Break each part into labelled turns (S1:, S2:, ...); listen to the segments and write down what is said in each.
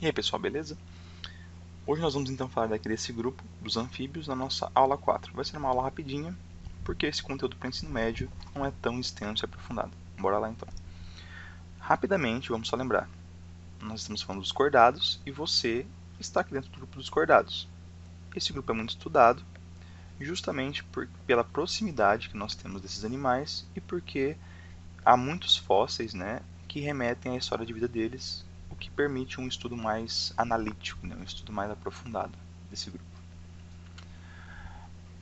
S1: E aí pessoal, beleza? Hoje nós vamos então falar desse grupo dos anfíbios na nossa aula 4. Vai ser uma aula rapidinha, porque esse conteúdo para o ensino médio não é tão extenso e aprofundado. Bora lá então. Rapidamente, vamos só lembrar. Nós estamos falando dos cordados e você está aqui dentro do grupo dos cordados. Esse grupo é muito estudado justamente pela proximidade que nós temos desses animais e porque há muitos fósseis, que remetem à história de vida deles, o que permite um estudo mais analítico, um estudo mais aprofundado desse grupo.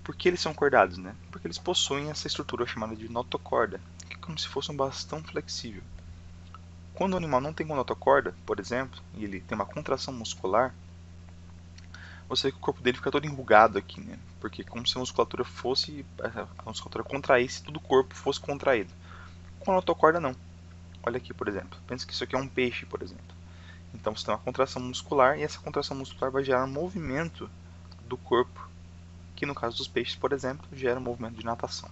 S1: Por que eles são cordados? Porque eles possuem essa estrutura chamada de notocorda, que é como se fosse um bastão flexível. Quando o animal não tem uma notocorda, por exemplo, e ele tem uma contração muscular, você vê que o corpo dele fica todo enrugado aqui, porque é como se a musculatura contraísse, todo o corpo fosse contraído. Com a notocorda não. Olha aqui, por exemplo. Pensa que isso aqui é um peixe, por exemplo. Então você tem uma contração muscular e essa contração muscular vai gerar um movimento do corpo, que no caso dos peixes, por exemplo, gera um movimento de natação.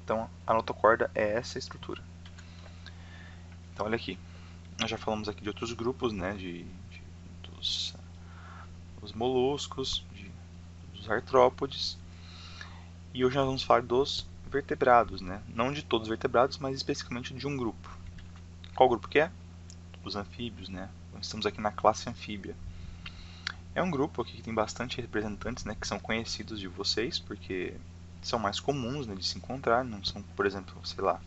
S1: Então a notocorda é essa estrutura. Então olha aqui, nós já falamos aqui de outros grupos, dos moluscos, dos artrópodes, e hoje nós vamos falar dos vertebrados, não de todos os vertebrados, mas especificamente de um grupo. Qual grupo que é? Os anfíbios, Estamos aqui na classe anfíbia. É um grupo aqui que tem bastante representantes, que são conhecidos de vocês, porque são mais comuns, de se encontrar, não são, por exemplo, sei lá,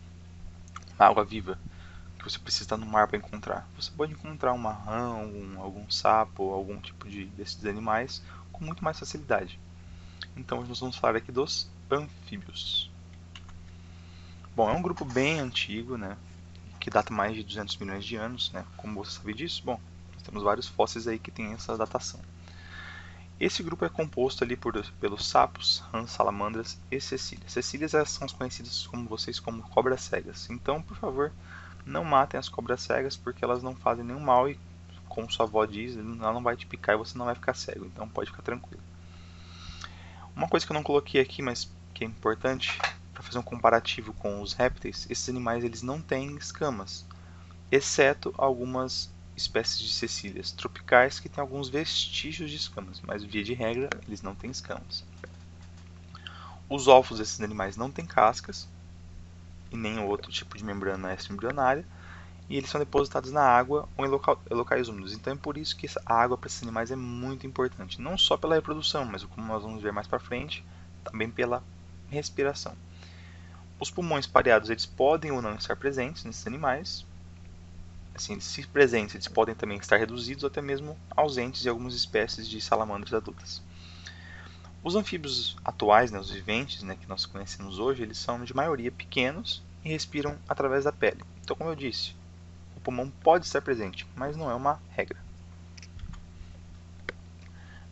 S1: uma água-viva, que você precisa estar no mar para encontrar. Você pode encontrar uma rã, algum sapo, algum tipo desses animais com muito mais facilidade. Então, nós vamos falar aqui dos anfíbios. Bom, é um grupo bem antigo, que data mais de 200 milhões de anos, Como você sabe disso? Bom, nós temos vários fósseis aí que têm essa datação. Esse grupo é composto ali pelos sapos, rãs, salamandras e cecílias. Cecílias são as conhecidas como vocês como cobras cegas. Então, por favor, não matem as cobras cegas porque elas não fazem nenhum mal e, como sua avó diz, ela não vai te picar e você não vai ficar cego. Então, pode ficar tranquilo. Uma coisa que eu não coloquei aqui, mas que é importante para fazer um comparativo com os répteis, esses animais eles não têm escamas, exceto algumas espécies de cecílias tropicais que têm alguns vestígios de escamas, mas via de regra eles não têm escamas. Os ovos desses animais não têm cascas e nem outro tipo de membrana extraembrionária, e eles são depositados na água ou em locais úmidos. Então é por isso que a água para esses animais é muito importante, não só pela reprodução, mas como nós vamos ver mais para frente, também pela respiração. Os pulmões pareados eles podem ou não estar presentes nesses animais. Assim, se presentes, eles podem também estar reduzidos ou até mesmo ausentes em algumas espécies de salamandras adultas. Os anfíbios atuais, os viventes, que nós conhecemos hoje, eles são de maioria pequenos e respiram através da pele. Então, como eu disse, o pulmão pode estar presente, mas não é uma regra.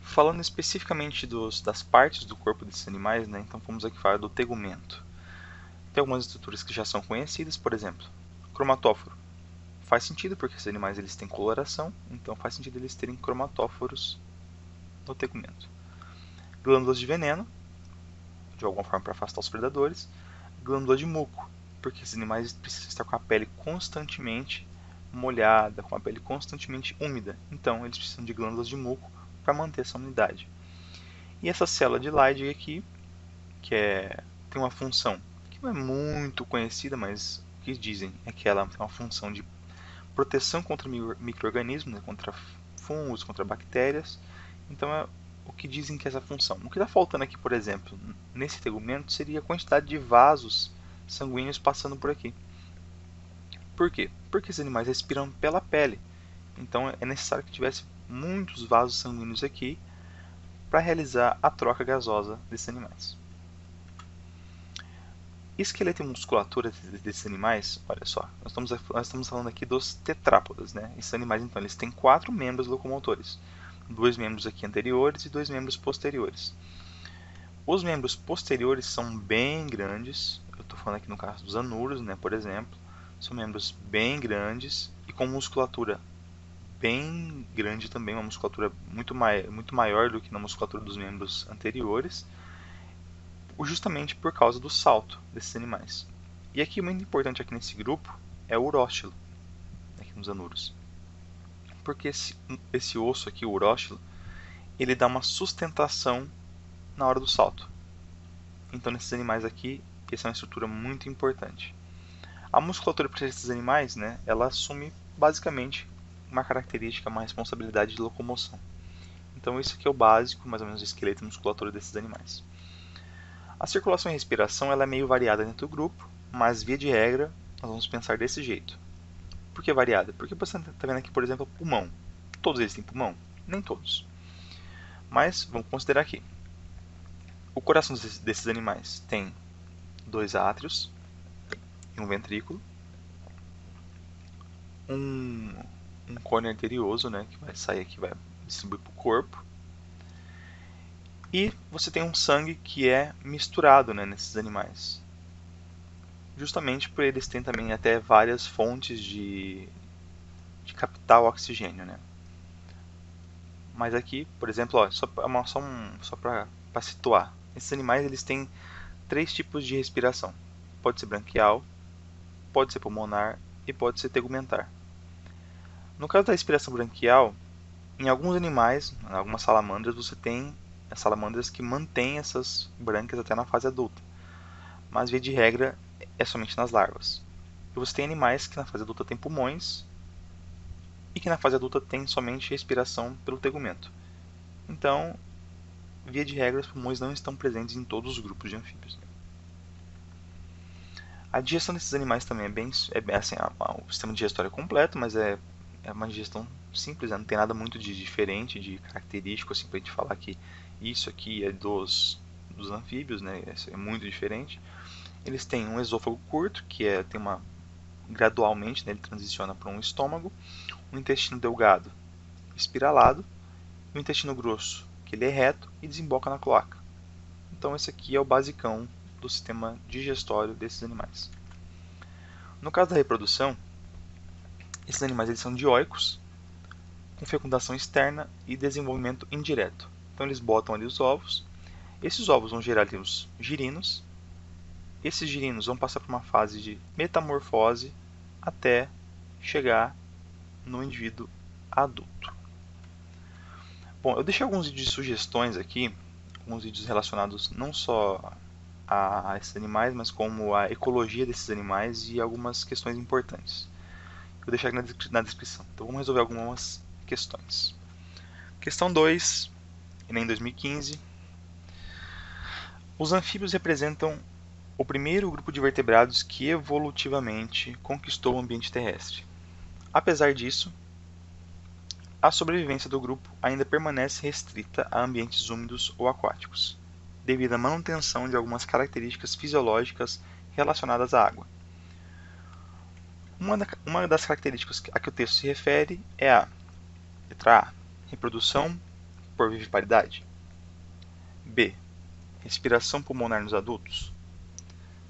S1: Falando especificamente das partes do corpo desses animais, então vamos aqui falar do tegumento. Tem algumas estruturas que já são conhecidas, por exemplo, cromatóforo. Faz sentido porque esses animais eles têm coloração, então faz sentido eles terem cromatóforos no tegumento. Glândulas de veneno, de alguma forma para afastar os predadores. Glândula de muco, porque esses animais precisam estar com a pele constantemente molhada, com a pele constantemente úmida. Então eles precisam de glândulas de muco para manter essa umidade. E essa célula de Leydig aqui, tem uma função que não é muito conhecida, mas o que dizem é que ela tem uma função de proteção contra micro-organismos, contra fungos, contra bactérias. Então é o que dizem que é essa função. O que está faltando aqui, por exemplo, nesse tegumento seria a quantidade de vasos sanguíneos passando por aqui. Por quê? Porque esses animais respiram pela pele. Então é necessário que tivesse muitos vasos sanguíneos aqui para realizar a troca gasosa desses animais. Esqueleto e musculatura desses animais, olha só, nós estamos falando aqui dos tetrápodas, Esses animais, então, eles têm 4 membros locomotores, 2 membros aqui anteriores e 2 membros posteriores. Os membros posteriores são bem grandes, eu estou falando aqui no caso dos anuros, por exemplo, são membros bem grandes e com musculatura bem grande também, uma musculatura muito maior do que na musculatura dos membros anteriores, justamente por causa do salto desses animais. E aqui, muito importante aqui nesse grupo, é o uróstilo, aqui nos anuros. porque esse osso aqui, o uróstilo, ele dá uma sustentação na hora do salto. Então, nesses animais aqui, essa é uma estrutura muito importante. A musculatura para esses animais, né, ela assume basicamente uma característica, uma responsabilidade de locomoção. Então, isso aqui é o básico, mais ou menos, do esqueleto e musculatura desses animais. A circulação e respiração ela é meio variada dentro do grupo, mas via de regra, nós vamos pensar desse jeito. Por que variada? Porque você está vendo aqui, por exemplo, o pulmão. Todos eles têm pulmão? Nem todos. Mas vamos considerar aqui. O coração desses animais tem 2 átrios e um ventrículo, um cone arterioso, né, que vai sair aqui, vai distribuir para o corpo, e você tem um sangue que é misturado, né, nesses animais, justamente por eles terem também até várias fontes de captar o oxigênio, né. Mas aqui, por exemplo, ó, só para situar, esses animais eles têm 3 tipos de respiração. Pode ser branquial, pode ser pulmonar e pode ser tegumentar. No caso da respiração branquial, em alguns animais, em algumas salamandras, você tem salamandras que mantêm essas brânquias até na fase adulta. Mas, via de regra, é somente nas larvas. E você tem animais que na fase adulta têm pulmões e que na fase adulta têm somente respiração pelo tegumento. Então, via de regra, os pulmões não estão presentes em todos os grupos de anfíbios. A digestão desses animais também assim, o sistema digestório é completo, mas é uma digestão simples, né? Não tem nada muito de diferente, de característico, assim, pra gente falar que isso aqui é dos anfíbios, né? É muito diferente. Eles têm um esôfago curto, tem gradualmente, né, ele transiciona para um estômago, um intestino delgado espiralado, e um intestino grosso, que ele é reto e desemboca na cloaca. Então esse aqui é o basicão do sistema digestório desses animais. No caso da reprodução, esses animais eles são dioicos, com fecundação externa e desenvolvimento indireto. Então eles botam ali os ovos, esses ovos vão gerar ali os girinos, esses girinos vão passar por uma fase de metamorfose até chegar no indivíduo adulto. Bom, eu deixei alguns vídeos de sugestões aqui, alguns vídeos relacionados não só a esses animais, mas como a ecologia desses animais e algumas questões importantes. Eu vou deixar aqui na descrição. Então vamos resolver algumas questões. Questão 2, Enem 2015. Os anfíbios representam o primeiro grupo de vertebrados que evolutivamente conquistou o ambiente terrestre. Apesar disso, a sobrevivência do grupo ainda permanece restrita a ambientes úmidos ou aquáticos, devido à manutenção de algumas características fisiológicas relacionadas à água. Uma das características a que o texto se refere é a letra A, reprodução por viviparidade. B, respiração pulmonar nos adultos.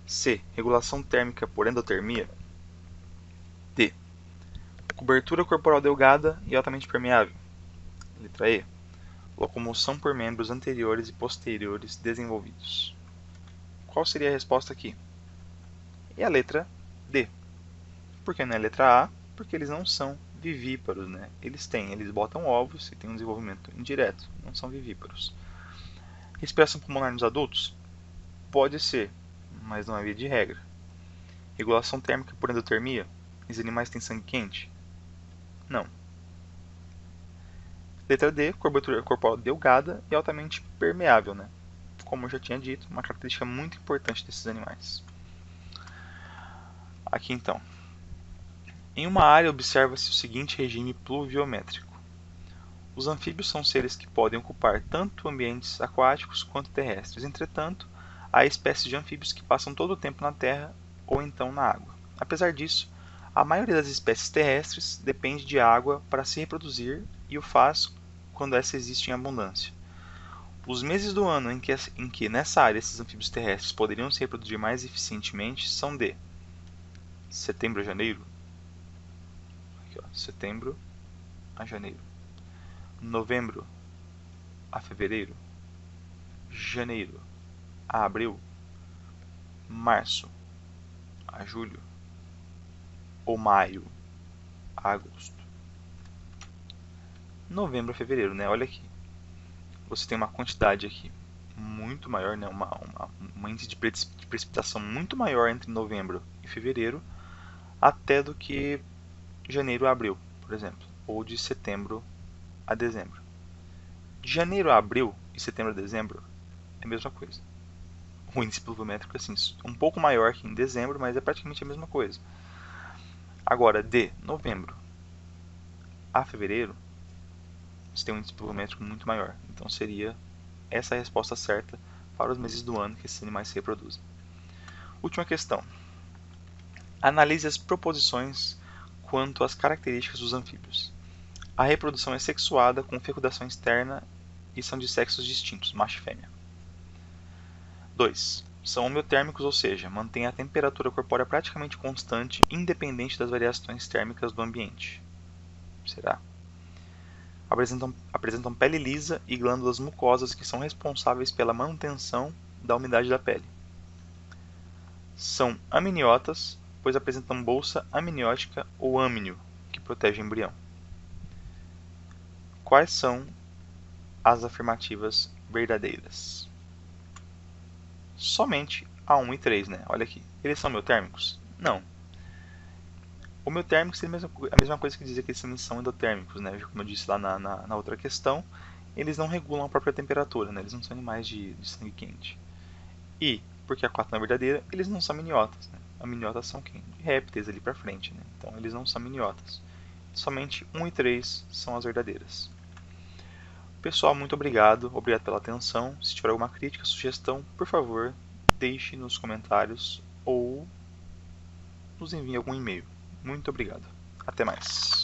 S1: C, regulação térmica por endotermia. D, cobertura corporal delgada e altamente permeável. Letra E, locomoção por membros anteriores e posteriores desenvolvidos. Qual seria a resposta aqui? É a letra D. Por que não é a letra A? Porque eles não são vivíparos, né? Eles botam ovos e têm um desenvolvimento indireto, não são vivíparos. Respiração pulmonar nos adultos? Pode ser, mas não é via de regra. Regulação térmica por endotermia? Os animais têm sangue quente? Não. Letra D, cobertura corporal delgada e altamente permeável, né? Como eu já tinha dito, uma característica muito importante desses animais. Aqui então. Em uma área observa-se o seguinte regime pluviométrico. Os anfíbios são seres que podem ocupar tanto ambientes aquáticos quanto terrestres. Entretanto, há espécies de anfíbios que passam todo o tempo na terra ou então na água. Apesar disso, a maioria das espécies terrestres depende de água para se reproduzir e o faz quando essa existe em abundância. Os meses do ano em que nessa área esses anfíbios terrestres poderiam se reproduzir mais eficientemente são de setembro a janeiro, aqui, ó, setembro a janeiro, novembro a fevereiro, janeiro a abril, março a julho ou maio a agosto. novembro a fevereiro, né? Olha aqui. Você tem uma quantidade aqui muito maior, né? Um índice de precipitação muito maior entre novembro e fevereiro, até do que janeiro a abril, por exemplo, ou de setembro a dezembro. De janeiro a abril e setembro a dezembro é a mesma coisa. O índice pluviométrico é assim, um pouco maior que em dezembro, mas é praticamente a mesma coisa. Agora, de novembro a fevereiro, você tem um índice pluviométrico muito maior. Então seria essa a resposta certa para os meses do ano que esses animais se reproduzem. Última questão. Analise as proposições quanto às características dos anfíbios. A reprodução é sexuada com fecundação externa e são de sexos distintos, macho e fêmea. 2. São homeotérmicos, ou seja, mantêm a temperatura corpórea praticamente constante, independente das variações térmicas do ambiente. Será? Apresentam pele lisa e glândulas mucosas que são responsáveis pela manutenção da umidade da pele. São aminiotas, pois apresentam bolsa amniótica ou âmnio, que protege o embrião. Quais são as afirmativas verdadeiras? Somente a 1 e 3, né? Olha aqui. Eles são homeotérmicos? Não. Homeotérmicos é a mesma coisa que dizer que eles também são endotérmicos, né? Como eu disse lá na outra questão, eles não regulam a própria temperatura, né? Eles não são animais de sangue quente. E, porque a 4 não é verdadeira, eles não são miniotas, né? Amniotas são quem? Répteis ali pra frente, né? Então eles não são miniotas. Somente 1 e 3 são as verdadeiras. Pessoal, muito obrigado. Obrigado pela atenção. Se tiver alguma crítica, sugestão, por favor, deixe nos comentários ou nos envie algum e-mail. Muito obrigado. Até mais.